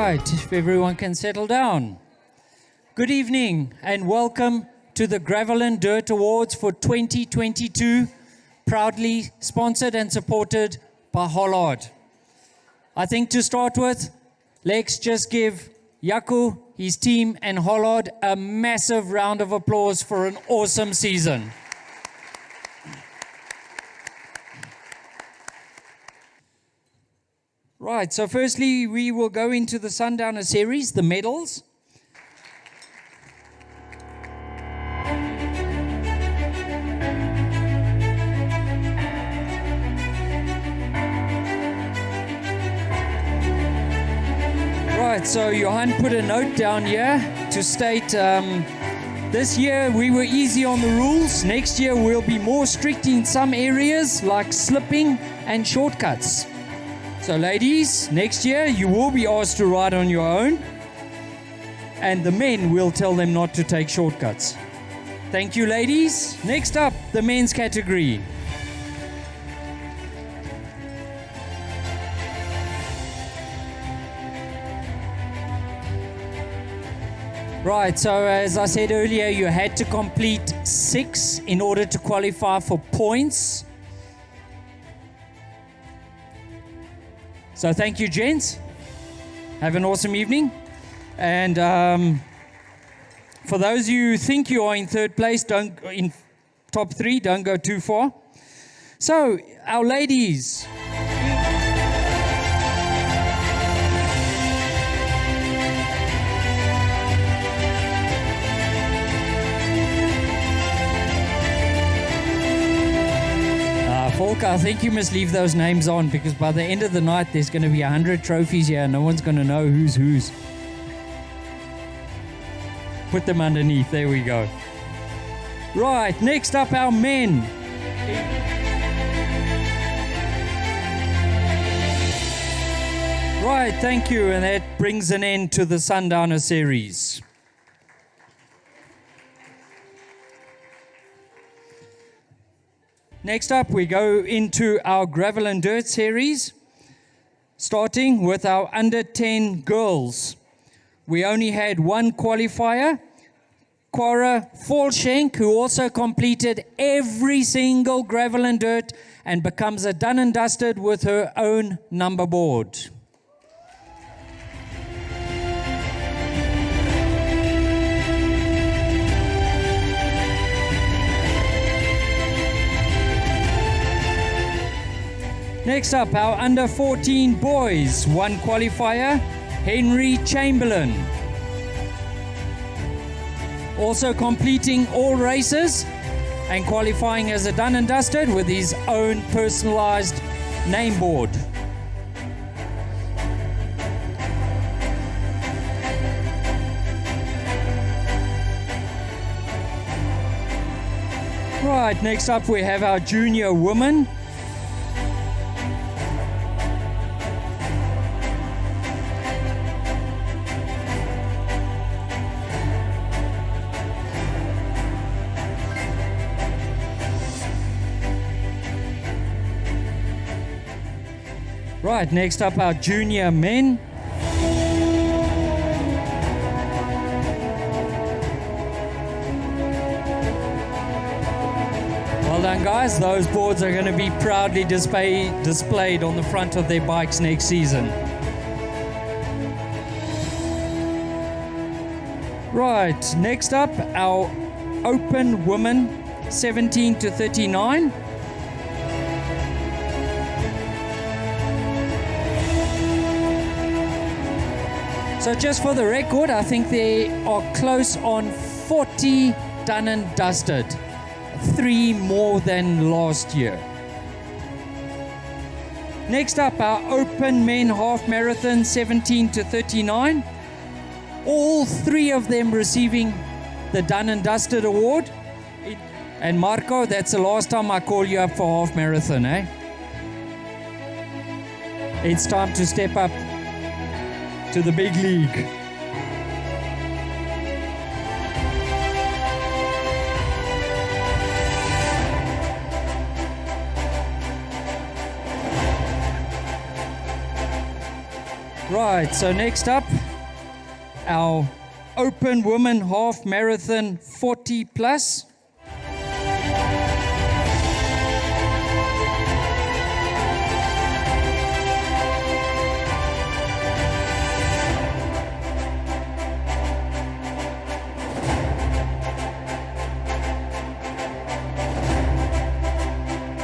right, if everyone can settle down. Good evening and welcome to the Gravel and Dirt Awards for 2022, proudly sponsored and supported by Hollard. I think to start with, let's just give Jaco, his team and Hollard a massive round of applause for an awesome season. Right, so firstly, we will go into the Sundowner series, the medals. Right, so Johan put a note down here to state this year we were easy on the rules. Next year we'll be more strict in some areas like slipping and shortcuts. So ladies, next year you will be asked to ride on your own, and the men will tell them not to take shortcuts. Thank you, ladies. Next up, the men's category. Right, so as I said earlier, you had to complete 6 in order to qualify for points. So thank you, gents. Have an awesome evening. And for those of you who think you are in third place, in top 3, don't go too far. So, our ladies. Volker, I think you must leave those names on, because by the end of the night there's going to be 100 trophies here and no one's going to know who's. Put them underneath, there we go. Right, next up our men. Right, thank you, and that brings an end to the Sundowner series. Next up, we go into our Gravel and Dirt series, starting with our under 10 girls. We only had one qualifier, Quara Falshank, who also completed every single Gravel and Dirt and becomes a done and dusted with her own number board. Next up, our under 14 boys, one qualifier, Henry Chamberlain. Also completing all races and qualifying as a done and dusted with his own personalized name board. Right, next up we have our junior women. Right, next up our junior men. Well done, guys. Those boards are going to be proudly displayed on the front of their bikes next season. Right, next up our open women 17 to 39. So just for the record, I think they are close on 40 done and dusted. 3 more than last year. Next up, our open men half marathon 17 to 39. All 3 of them receiving the done and dusted award. And Marco, that's the last time I call you up for half marathon, eh? It's time to step up to the big league. Right, so next up, our open women half marathon 40 plus.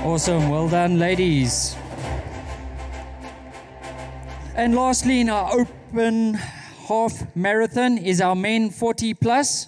Awesome, well done, ladies. And lastly, in our open half marathon is our men 40 plus.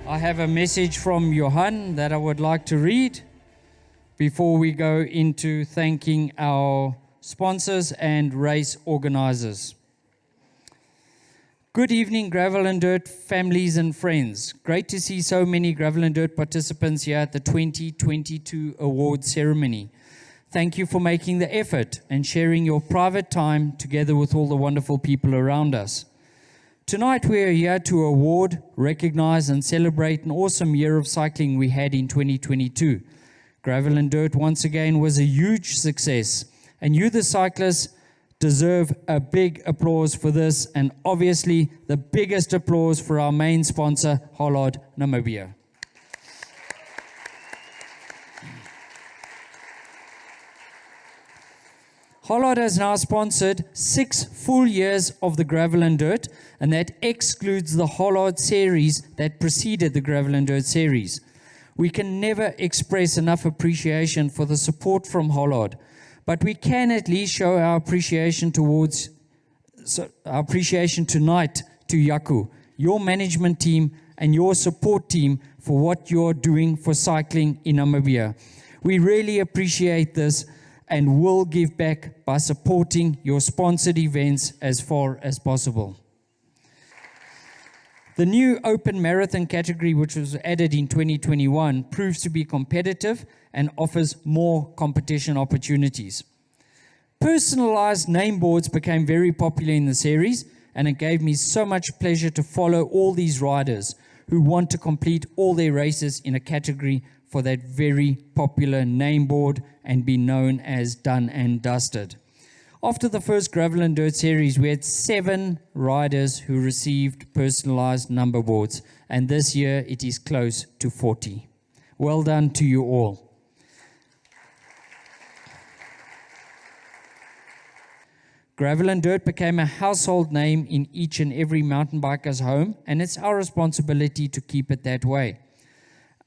I have a message from Johan that I would like to read before we go into thanking our sponsors and race organizers. Good evening, Gravel and Dirt families and friends. Great to see so many Gravel and Dirt participants here at the 2022 award ceremony. Thank you for making the effort and sharing your private time together with all the wonderful people around us. Tonight we are here to award, recognize and celebrate an awesome year of cycling we had in 2022. Gravel and Dirt once again was a huge success, and you the cyclists deserve a big applause for this, and obviously the biggest applause for our main sponsor, Hollard, Namibia. Hollard has now sponsored 6 full years of the Gravel and Dirt, and that excludes the Hollard series that preceded the Gravel and Dirt series. We can never express enough appreciation for the support from Hollard, but we can at least show our appreciation tonight to Yaku, your management team and your support team for what you're doing for cycling in Namibia. We really appreciate this and will give back by supporting your sponsored events as far as possible. The new open marathon category, which was added in 2021, proves to be competitive and offers more competition opportunities. Personalized name boards became very popular in the series, and it gave me so much pleasure to follow all these riders who want to complete all their races in a category for that very popular name board and be known as done and dusted. After the first Gravel and Dirt series, we had 7 riders who received personalized number boards, and this year it is close to 40. Well done to you all. Gravel and Dirt became a household name in each and every mountain biker's home, and it's our responsibility to keep it that way.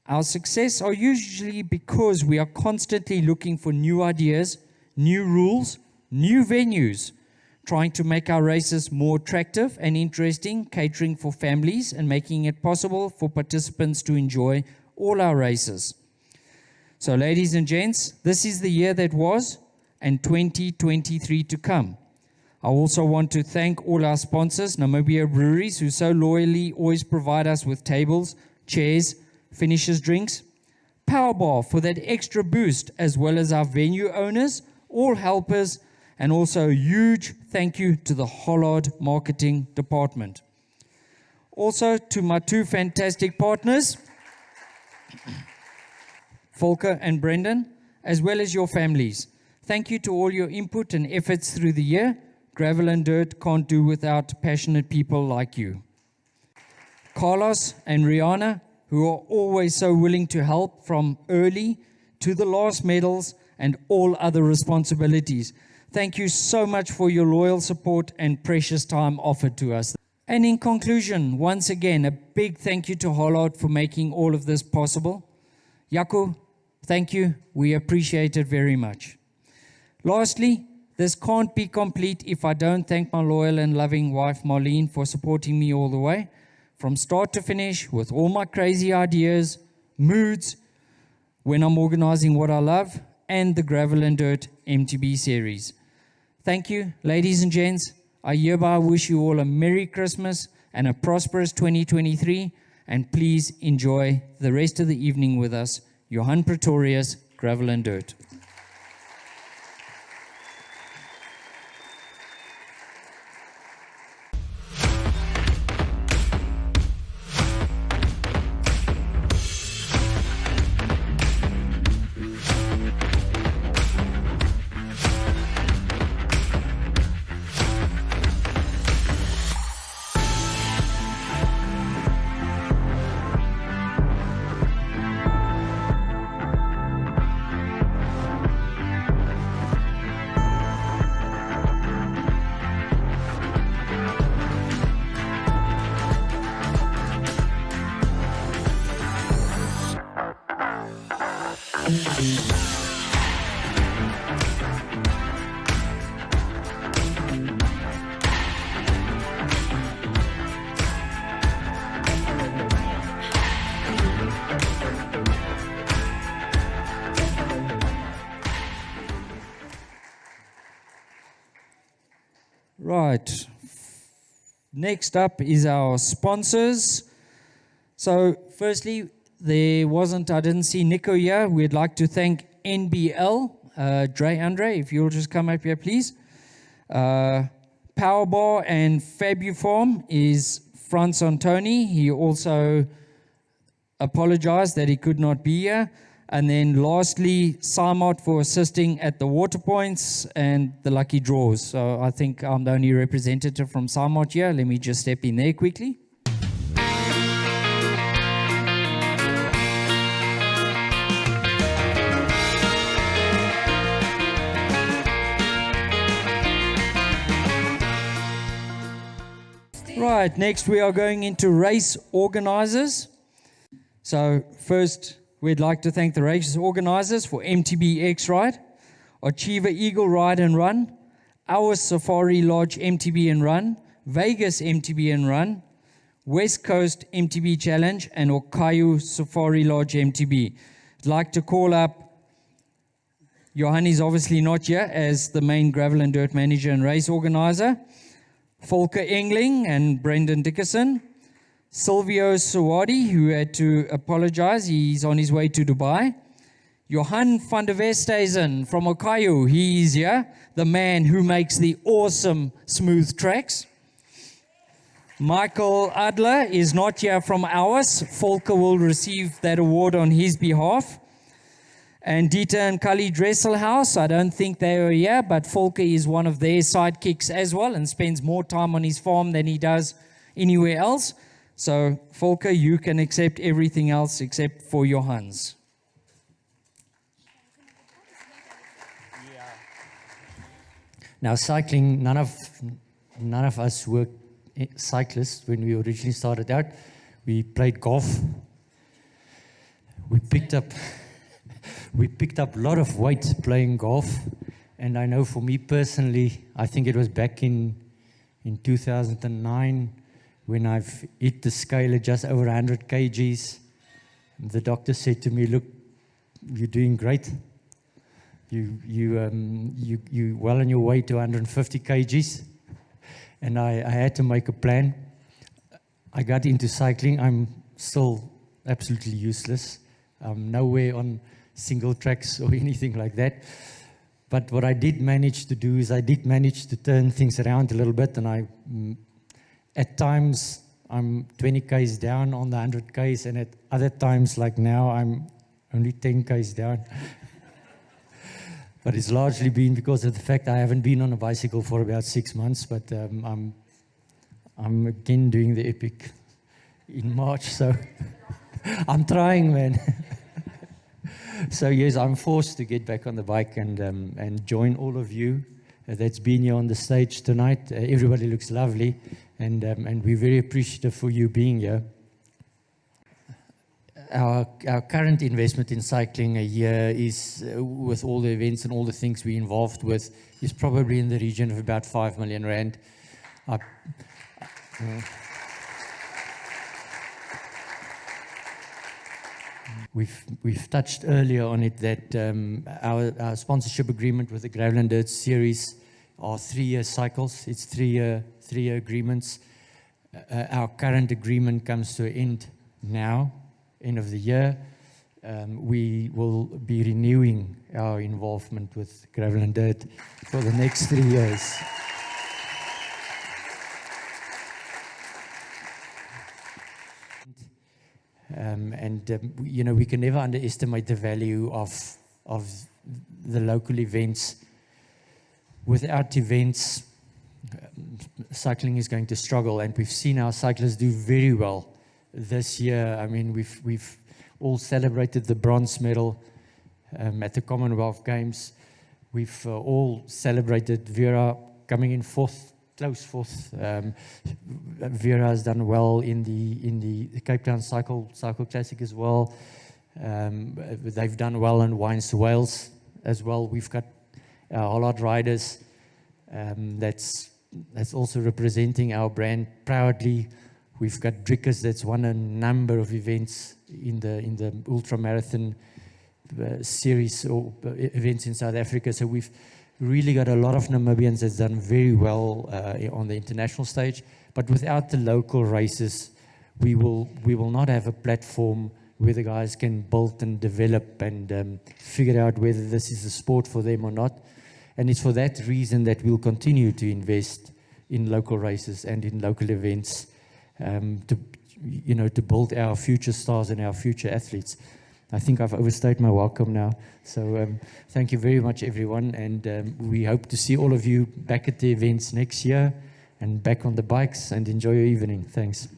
Our success are usually because we are constantly looking for new ideas, new rules, new venues, trying to make our races more attractive and interesting, catering for families and making it possible for participants to enjoy all our races. So ladies and gents, this is the year that was and 2023 to come. I also want to thank all our sponsors, Namibia Breweries, who so loyally always provide us with tables, chairs, finishers drinks, Powerbar for that extra boost, as well as our venue owners, all helpers, and also a huge thank you to the Hollard marketing department. Also to my 2 fantastic partners, Volker and Brendan, as well as your families. Thank you to all your input and efforts through the year. Gravel and Dirt can't do without passionate people like you. Carlos and Rihanna, who are always so willing to help from early to the last medals and all other responsibilities. Thank you so much for your loyal support and precious time offered to us. And in conclusion, once again, a big thank you to Hollard for making all of this possible. Yaku, thank you. We appreciate it very much. Lastly, this can't be complete if I don't thank my loyal and loving wife, Marlene, for supporting me all the way, from start to finish, with all my crazy ideas, moods, when I'm organizing what I love, and the Gravel and Dirt MTB series. Thank you, ladies and gents. I hereby wish you all a Merry Christmas and a prosperous 2023, and please enjoy the rest of the evening with us. Johan Pretorius, Gravel and Dirt. Right. Next up is our sponsors. So, firstly, I didn't see Nico here. We'd like to thank NBL, Andre, if you'll just come up here, please. Powerbar and Fabuform is Franz Antoni. He also apologized that he could not be here. And then lastly, Simot for assisting at the water points and the lucky draws. So I think I'm the only representative from Simot here. Let me just step in there quickly. Right, next we are going into race organizers. So first, we'd like to thank the race organizers for MTB X Ride, Achiever Eagle Ride and Run, Our Safari Lodge MTB and Run, Vegas MTB and Run, West Coast MTB Challenge, and Okayu Safari Lodge MTB. I'd like to call up, Johan is obviously not here as the main gravel and dirt manager and race organizer, Volker Engling and Brendan Dickerson, Silvio Sawadi, who had to apologize. He's on his way to Dubai. Johan van der Westhuizen from Okayu. He is here, the man who makes the awesome smooth tracks. Michael Adler is not here from ours. Volker will receive that award on his behalf. And Dieter and Kali Dresselhaus, I don't think they are here, but Volker is one of their sidekicks as well and spends more time on his farm than he does anywhere else. So, Volker, you can accept everything else except for Johan's. Yeah. Now, cycling, none of us were cyclists when we originally started out. We played golf. We picked up a lot of weight playing golf. And I know for me personally, I think it was back in 2009, when I've hit the scale at just over 100 kgs, the doctor said to me, "Look, you're doing great. You well on your way to 150 kgs." And I had to make a plan. I got into cycling. I'm still absolutely useless. I'm nowhere on single tracks or anything like that. But what I did manage to do is I did manage to turn things around a little bit, and at times, I'm 20 Ks down on the 100 Ks, and at other times, like now, I'm only 10 Ks down. But it's largely been because of the fact I haven't been on a bicycle for about 6 months, but I'm again doing the epic in March, so I'm trying, man. So yes, I'm forced to get back on the bike and join all of you that's been here on the stage tonight. Everybody looks lovely, and we're very appreciative for you being here. Our current investment in cycling a year is, with all the events and all the things we're involved with, is probably in the region of about 5 million rand. we've touched earlier on it that our sponsorship agreement with the Gravel Dirt Series are 3-year cycles. It's three-year agreements. Our current agreement comes to an end now, end of the year. We will be renewing our involvement with Gravel and Dirt for the next 3 years. We can never underestimate the value of the local events. Without events, cycling is going to struggle, and we've seen our cyclists do very well this year. I mean, we've all celebrated the bronze medal at the Commonwealth Games. We've all celebrated Vera coming in fourth, close fourth. Vera has done well in the Cape Town Cycle Classic as well. They've done well in Wines to Wales as well. We've got our Hollard riders that's also representing our brand proudly. We've got Drickers that's won a number of events in the ultra marathon series or events in South Africa. So we've really got a lot of Namibians that's done very well on the international stage. But without the local races, we will not have a platform where the guys can build and develop and figure out whether this is a sport for them or not. And it's for that reason that we'll continue to invest in local races and in local events to build our future stars and our future athletes. I think I've overstayed my welcome now. So thank you very much, everyone. And we hope to see all of you back at the events next year and back on the bikes, and enjoy your evening. Thanks.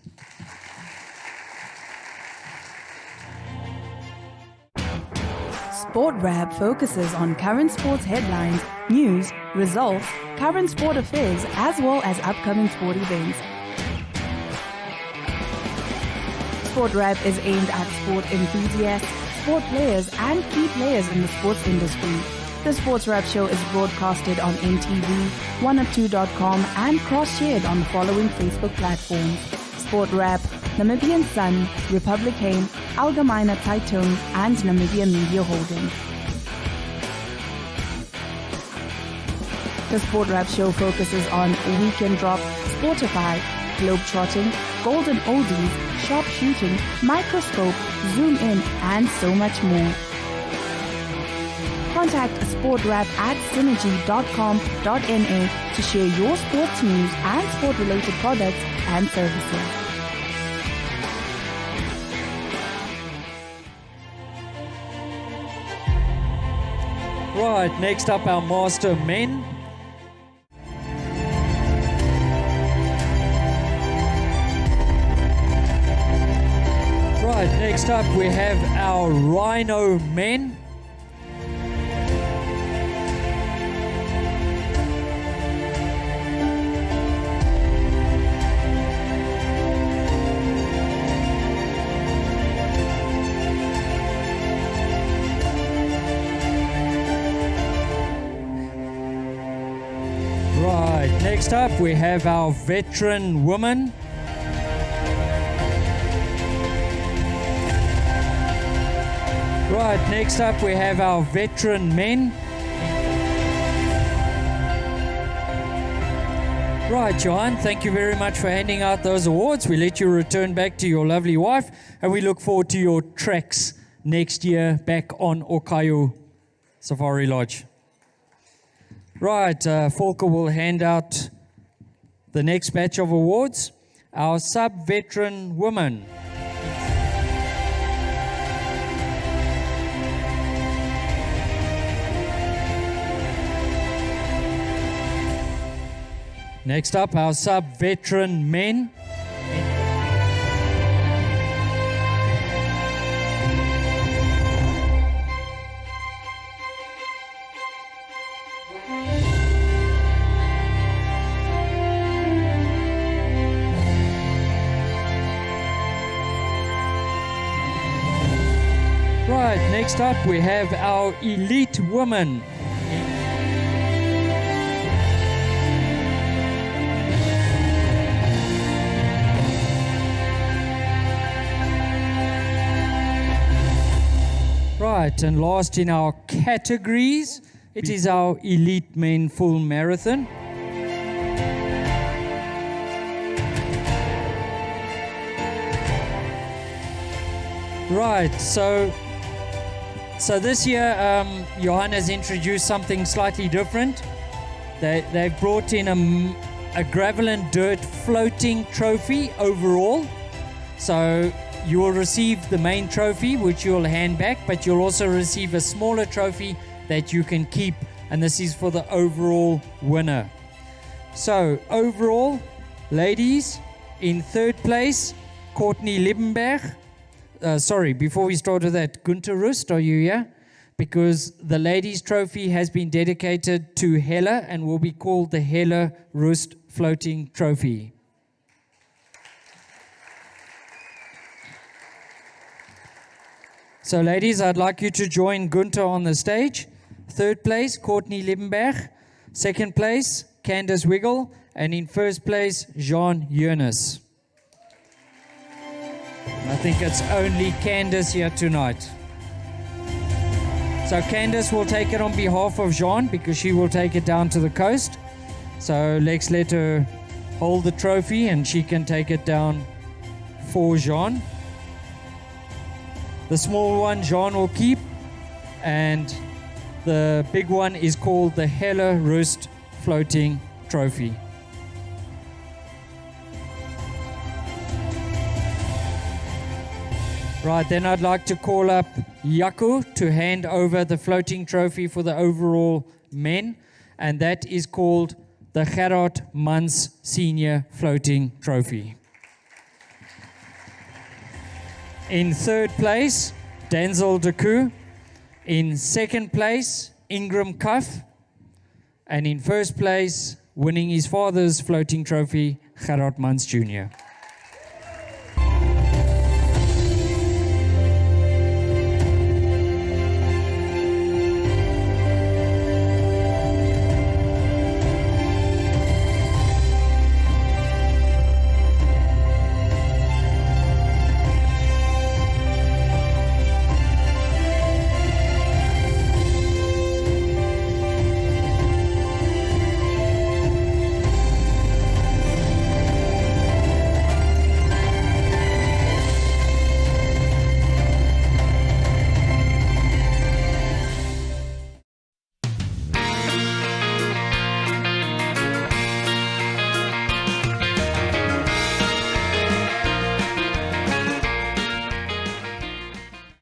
Sport Wrap focuses on current sports headlines, news, results, current sport affairs, as well as upcoming sport events. Sport Wrap is aimed at sport enthusiasts, sport players, and key players in the sports industry. The Sports Wrap show is broadcasted on NTV, 102.com, and cross-shared on the following Facebook platforms: Sport Wrap, Namibian Sun, Republicane, Algemeine Zeitung, and Namibia Media Holdings. The Sport Wrap show focuses on Weekend Drop, Sportify, Globetrotting, Golden Oldies, Sharp Shooting, Microscope, Zoom In, and so much more. Contact SportWrap at synergy.com.na to share your sports news and sport-related products and services. Right, next up our master men. Right, next up we have our Rhino men. Right, next up we have our veteran women. Right, next up we have our veteran men. Right, Johan, thank you very much for handing out those awards. We let you return back to your lovely wife, and we look forward to your treks next year back on Okayo Safari Lodge. Right, Volker will hand out the next batch of awards. Our sub-veteran women. Next up, our sub-veteran men. Right, next up we have our elite women. Right, and last in our categories, it is our Elite Men Full Marathon. Right, so this year, Johan has introduced something slightly different. They've brought in a gravel and dirt floating trophy overall. So you will receive the main trophy, which you'll hand back, but you'll also receive a smaller trophy that you can keep, and this is for the overall winner. So overall, ladies, in third place, Courtney Liebenberg. Before we start with that, Gunther Rust, are you here? Because the ladies' trophy has been dedicated to Hella and will be called the Hella Rust Floating Trophy. So, ladies, I'd like you to join Gunther on the stage. Third place, Courtney Liebenberg. Second place, Candace Wiggle. And in first place, Jean Jonas. I think it's only Candace here tonight. So Candace will take it on behalf of Jean because she will take it down to the coast. So let's let her hold the trophy and she can take it down for Jean. The small one Jean will keep, and the big one is called the Hella Rust Floating Trophy. Right, then I'd like to call up Jaco to hand over the floating trophy for the overall men, and that is called the Gerard Mans Senior Floating Trophy. In third place, Denzel Deku. In second place, Ingram Cuff. And in first place, winning his father's floating trophy, Gerard Mans Jr.